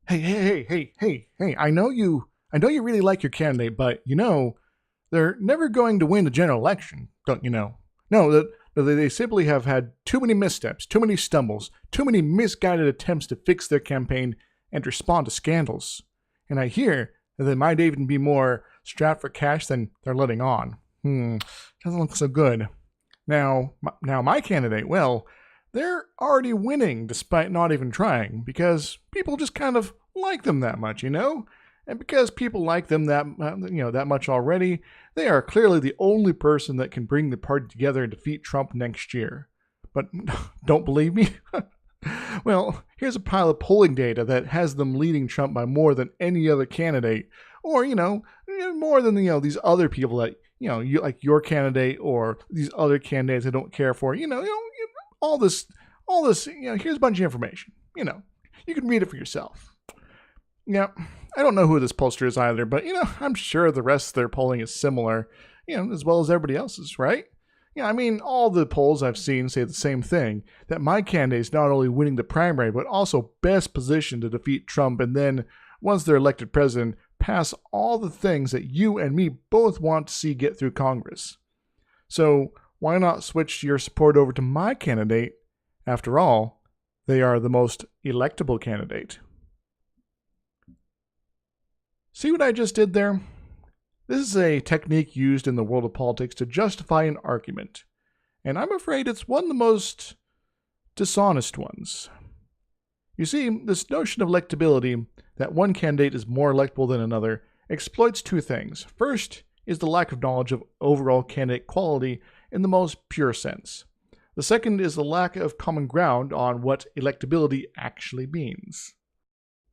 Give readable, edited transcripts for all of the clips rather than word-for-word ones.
Hey, I know you really like your candidate, but they're never going to win the general election, don't you know? No, they simply have had too many missteps, too many stumbles, too many misguided attempts to fix their campaign and respond to scandals. And I hear that they might even be more strapped for cash than they're letting on. Doesn't look so good. Now my candidate, well, they're already winning despite not even trying because people just kind of like them that much, And because people like them that much already, they are clearly the only person that can bring the party together and defeat Trump next year. But don't believe me? Well, here's a pile of polling data that has them leading Trump by more than any other candidate, or more than these other people that you like your candidate or these other candidates I don't care for. All this, here's a bunch of information. You can read it for yourself. Yeah, I don't know who this pollster is either, but I'm sure the rest of their polling is similar, as well as everybody else's, right? Yeah, I mean, all the polls I've seen say the same thing, that my candidate is not only winning the primary, but also best positioned to defeat Trump, and then, once they're elected president, pass all the things that you and me both want to see get through Congress. So, why not switch your support over to my candidate? After all, they are the most electable candidate. See what I just did there? This is a technique used in the world of politics to justify an argument, and I'm afraid it's one of the most dishonest ones. You see, this notion of electability, that one candidate is more electable than another, exploits two things. First is the lack of knowledge of overall candidate quality in the most pure sense. The second is the lack of common ground on what electability actually means.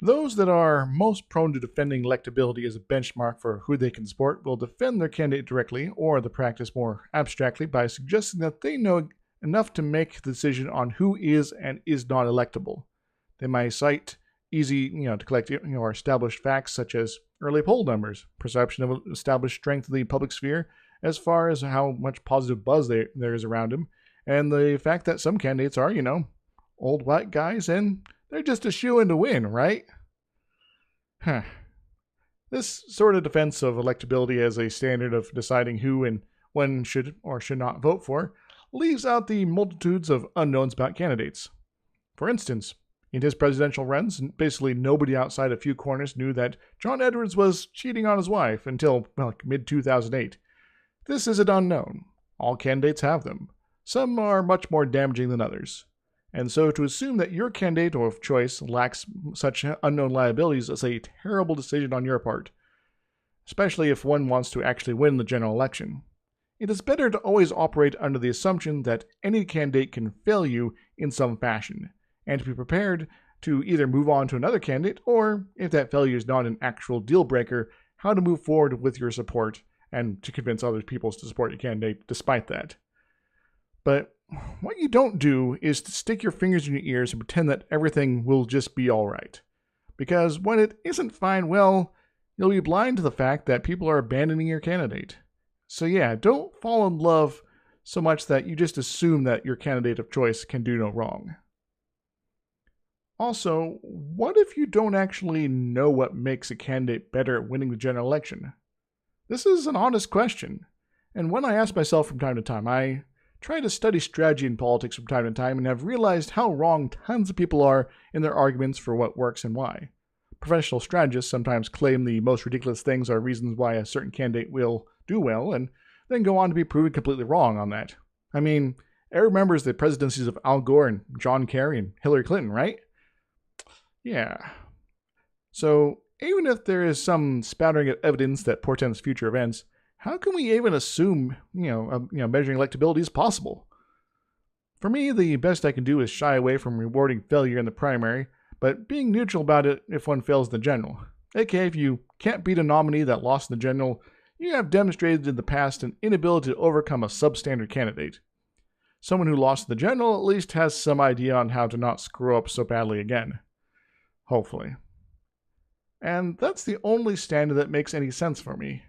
Those that are most prone to defending electability as a benchmark for who they can support will defend their candidate directly, or the practice more abstractly, by suggesting that they know enough to make the decision on who is and is not electable. They might cite easy, to collect, or established facts such as early poll numbers, perception of established strength of the public sphere, as far as how much positive buzz there is around them, and the fact that some candidates are, old white guys and they're just a shoo-in to win, right? This sort of defense of electability as a standard of deciding who and when should or should not vote for leaves out the multitudes of unknowns about candidates. For instance, in his presidential runs, basically nobody outside a few corners knew that John Edwards was cheating on his wife until, mid-2008. This is an unknown. All candidates have them. Some are much more damaging than others. And so to assume that your candidate of choice lacks such unknown liabilities is a terrible decision on your part, especially if one wants to actually win the general election. It is better to always operate under the assumption that any candidate can fail you in some fashion, and to be prepared to either move on to another candidate, or, if that failure is not an actual deal breaker, how to move forward with your support and to convince other people to support your candidate despite that. But what you don't do is to stick your fingers in your ears and pretend that everything will just be alright. Because when it isn't fine, well, you'll be blind to the fact that people are abandoning your candidate. So yeah, don't fall in love so much that you just assume that your candidate of choice can do no wrong. Also, what if you don't actually know what makes a candidate better at winning the general election? This is an honest question, and one I ask myself from time to time. I try to study strategy in politics from time to time and have realized how wrong tons of people are in their arguments for what works and why. Professional strategists sometimes claim the most ridiculous things are reasons why a certain candidate will do well, and then go on to be proven completely wrong on that. I mean, everyone remembers the presidencies of Al Gore and John Kerry and Hillary Clinton, right? Yeah. So, even if there is some spattering of evidence that portends future events, how can we even assume, measuring electability is possible? For me, the best I can do is shy away from rewarding failure in the primary, but being neutral about it if one fails in the general. AKA, if you can't beat a nominee that lost in the general, you have demonstrated in the past an inability to overcome a substandard candidate. Someone who lost in the general at least has some idea on how to not screw up so badly again. Hopefully. And that's the only standard that makes any sense for me.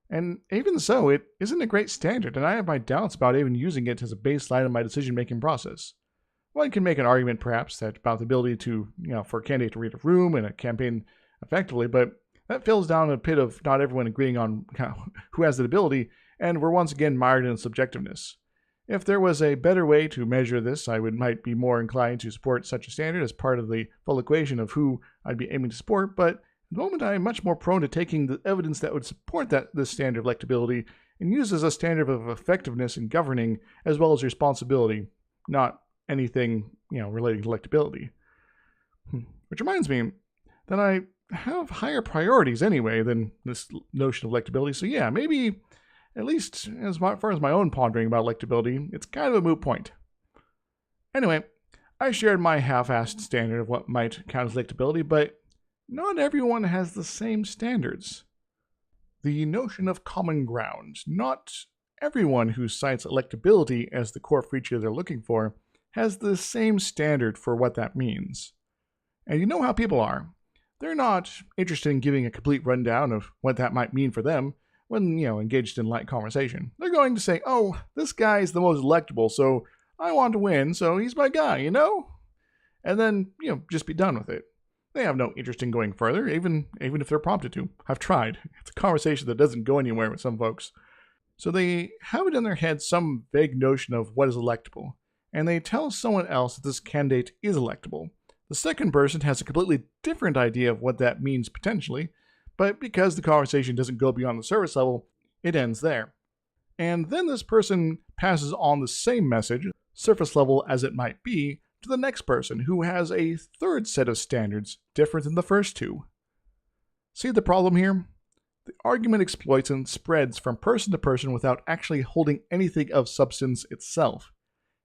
And even so, it isn't a great standard, and I have my doubts about even using it as a baseline in my decision-making process. One can make an argument, perhaps, that about the ability to, for a candidate to read a room and a campaign effectively, but that fills down a pit of not everyone agreeing on who has that ability, and we're once again mired in subjectiveness. If there was a better way to measure this, I might be more inclined to support such a standard as part of the full equation of who I'd be aiming to support, but at the moment I am much more prone to taking the evidence that would support this standard of electability and use as a standard of effectiveness in governing as well as responsibility, not anything, relating to electability. Which reminds me that I have higher priorities anyway than this notion of electability, so yeah, maybe, at least as far as my own pondering about electability, it's kind of a moot point. Anyway, I shared my half-assed standard of what might count as electability, but not everyone has the same standards. The notion of common ground. Not everyone who cites electability as the core feature they're looking for has the same standard for what that means. And you know how people are. They're not interested in giving a complete rundown of what that might mean for them when, engaged in light conversation. They're going to say, oh, this guy is the most electable, so I want to win, so he's my guy, And then, just be done with it. They have no interest in going further, even if they're prompted to. I've tried. It's a conversation that doesn't go anywhere with some folks. So they have it in their head some vague notion of what is electable, and they tell someone else that this candidate is electable. The second person has a completely different idea of what that means potentially, but because the conversation doesn't go beyond the surface level, it ends there. And then this person passes on the same message, surface level as it might be, to the next person who has a third set of standards different than the first two. See the problem here? The argument exploits and spreads from person to person without actually holding anything of substance itself.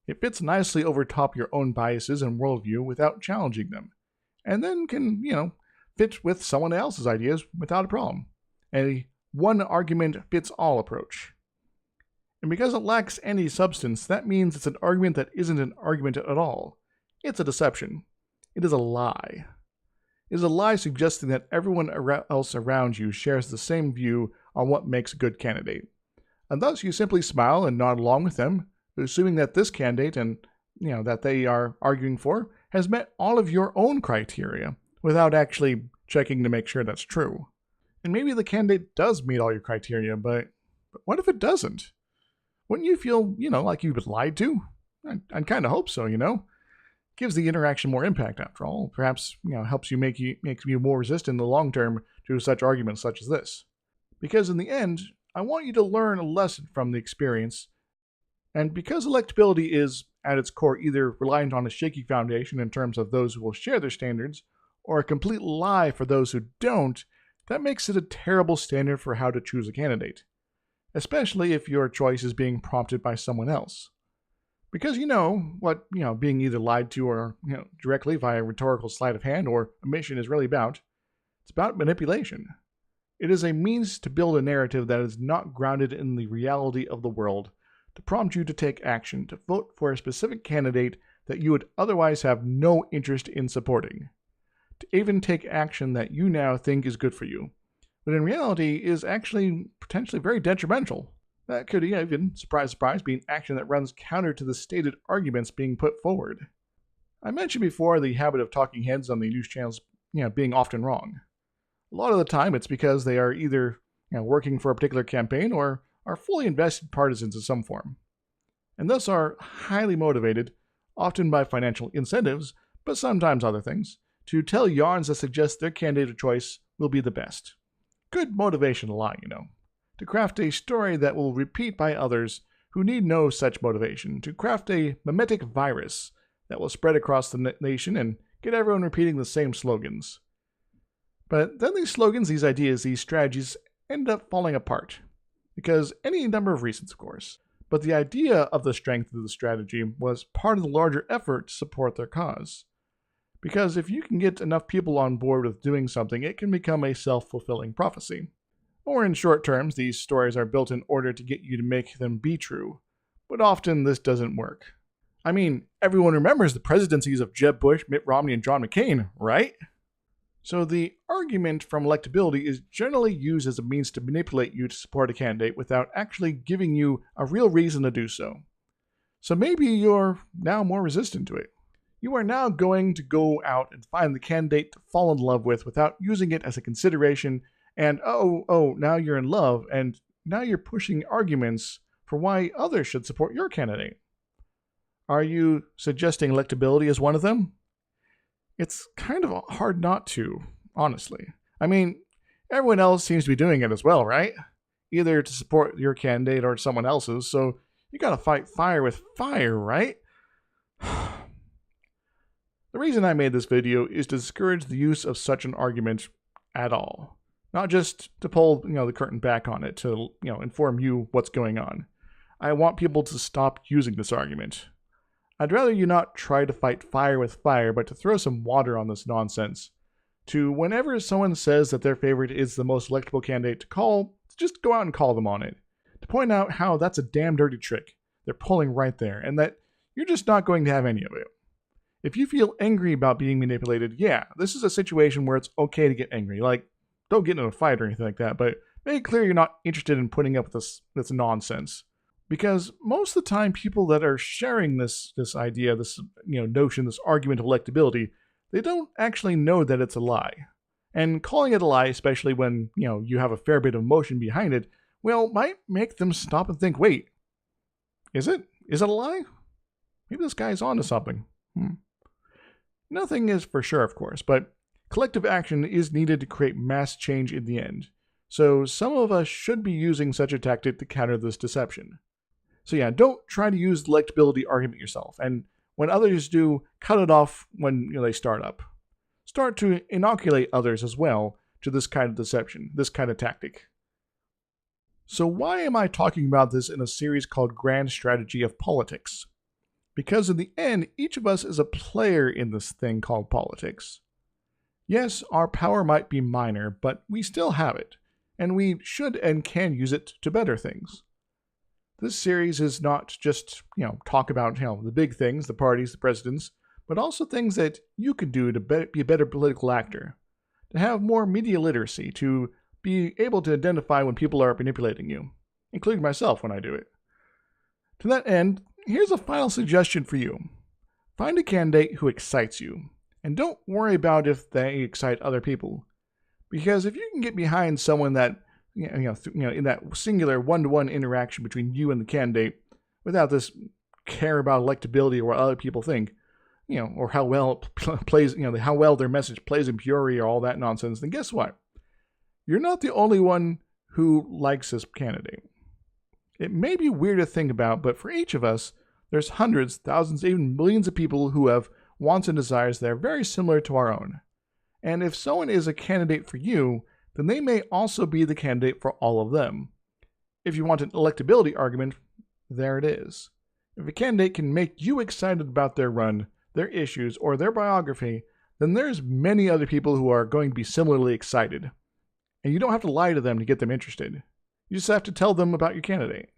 It fits nicely over top your own biases and worldview without challenging them, and then can, fit with someone else's ideas without a problem. A one argument fits all approach. And because it lacks any substance, that means it's an argument that isn't an argument at all. It's a deception. It is a lie. It is a lie suggesting that everyone else around you shares the same view on what makes a good candidate. And thus you simply smile and nod along with them, assuming that this candidate and that they are arguing for has met all of your own criteria without actually checking to make sure that's true. And maybe the candidate does meet all your criteria, but what if it doesn't? Wouldn't you feel, like you've been lied to? I kind of hope so, Gives the interaction more impact after all. Perhaps, helps you makes you more resistant in the long term to such arguments such as this. Because in the end, I want you to learn a lesson from the experience. And because electability is, at its core, either reliant on a shaky foundation in terms of those who will share their standards, or a complete lie for those who don't, that makes it a terrible standard for how to choose a candidate. Especially if your choice is being prompted by someone else. Because what, being either lied to or, directly via rhetorical sleight of hand or omission is really about. It's about manipulation. It is a means to build a narrative that is not grounded in the reality of the world, to prompt you to take action, to vote for a specific candidate that you would otherwise have no interest in supporting, to even take action that you now think is good for you, but in reality is actually potentially very detrimental. That could even, surprise, surprise, be an action that runs counter to the stated arguments being put forward. I mentioned before the habit of talking heads on the news channels, being often wrong. A lot of the time it's because they are either, working for a particular campaign or are fully invested partisans of some form, and thus are highly motivated, often by financial incentives, but sometimes other things, to tell yarns that suggest their candidate of choice will be the best. Good motivation to lie, To craft a story that will repeat by others who need no such motivation, to craft a mimetic virus that will spread across the nation and get everyone repeating the same slogans. But then these slogans, these ideas, these strategies end up falling apart. Because any number of reasons, of course. But the idea of the strength of the strategy was part of the larger effort to support their cause. Because if you can get enough people on board with doing something, it can become a self-fulfilling prophecy. Or in short terms, these stories are built in order to get you to make them be true. But often this doesn't work. I mean, everyone remembers the presidencies of Jeb Bush, Mitt Romney, and John McCain, right? So the argument from electability is generally used as a means to manipulate you to support a candidate without actually giving you a real reason to do so. So maybe you're now more resistant to it. You are now going to go out and find the candidate to fall in love with without using it as a consideration, and now you're in love, and now you're pushing arguments for why others should support your candidate. Are you suggesting electability as one of them? It's kind of hard not to, honestly. I mean, everyone else seems to be doing it as well, right? Either to support your candidate or someone else's, so you gotta fight fire with fire, right? The reason I made this video is to discourage the use of such an argument at all. Not just to pull, the curtain back on it, to, inform you what's going on. I want people to stop using this argument. I'd rather you not try to fight fire with fire, but to throw some water on this nonsense. To whenever someone says that their favorite is the most electable candidate to call, just go out and call them on it. To point out how that's a damn dirty trick they're pulling right there, and that you're just not going to have any of it. If you feel angry about being manipulated, yeah, this is a situation where it's okay to get angry. Like, don't get into a fight or anything like that, but make it clear you're not interested in putting up with this nonsense. Because most of the time, people that are sharing this idea, this notion, this argument of electability, they don't actually know that it's a lie. And calling it a lie, especially when you have a fair bit of emotion behind it, well, might make them stop and think, wait, is it a lie? Maybe this guy's onto something. Nothing is for sure, of course, but collective action is needed to create mass change in the end. So some of us should be using such a tactic to counter this deception. So yeah, don't try to use the electability argument yourself, and when others do, cut it off when they start up. Start to inoculate others as well to this kind of deception, this kind of tactic. So why am I talking about this in a series called Grand Strategy of Politics? Because in the end, each of us is a player in this thing called politics. Yes, our power might be minor, but we still have it, and we should and can use it to better things. This series is not just, talk about, the big things, the parties, the presidents, but also things that you can do to be a better political actor, to have more media literacy, to be able to identify when people are manipulating you, including myself when I do it. To that end, here's a final suggestion for you. Find a candidate who excites you, and don't worry about if they excite other people. Because if you can get behind someone that, in that singular one-to-one interaction between you and the candidate, without this care about electability or what other people think, or how well it plays, how well their message plays in purity or all that nonsense, then guess what? You're not the only one who likes this candidate. It may be weird to think about, but for each of us, there's hundreds, thousands, even millions of people who have wants and desires that are very similar to our own. And if someone is a candidate for you, then they may also be the candidate for all of them. If you want an electability argument, there it is. If a candidate can make you excited about their run, their issues, or their biography, then there's many other people who are going to be similarly excited. And you don't have to lie to them to get them interested. You just have to tell them about your candidate.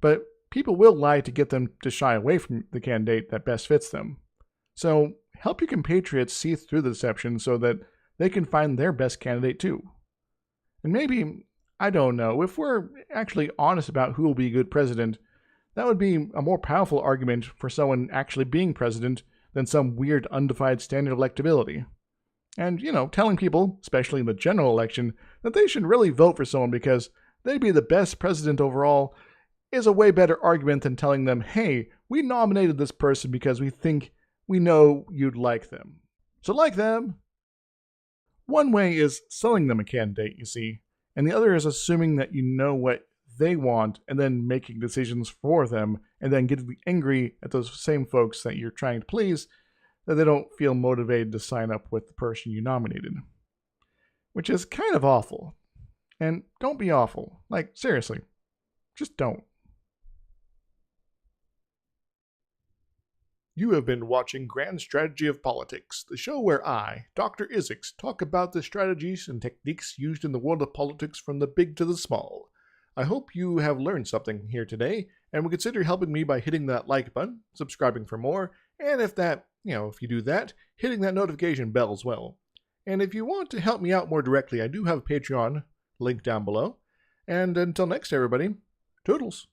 But people will lie to get them to shy away from the candidate that best fits them. So help your compatriots see through the deception so that they can find their best candidate too. And maybe, I don't know, if we're actually honest about who will be a good president, that would be a more powerful argument for someone actually being president than some weird undefined standard electability. And, telling people, especially in the general election, that they should really vote for someone because they'd be the best president overall is a way better argument than telling them, hey, we nominated this person because we know you'd like them. So like them. One way is selling them a candidate, you see, and the other is assuming that you know what they want and then making decisions for them and then getting angry at those same folks that you're trying to please that they don't feel motivated to sign up with the person you nominated. Which is kind of awful. And don't be awful. Like, seriously. Just don't. You have been watching Grand Strategy of Politics, the show where I, Dr. Isix, talk about the strategies and techniques used in the world of politics from the big to the small. I hope you have learned something here today, and would consider helping me by hitting that like button, subscribing for more, and if you do that, hitting that notification bell as well. And if you want to help me out more directly, I do have a Patreon, link down below. And until next, everybody, toodles.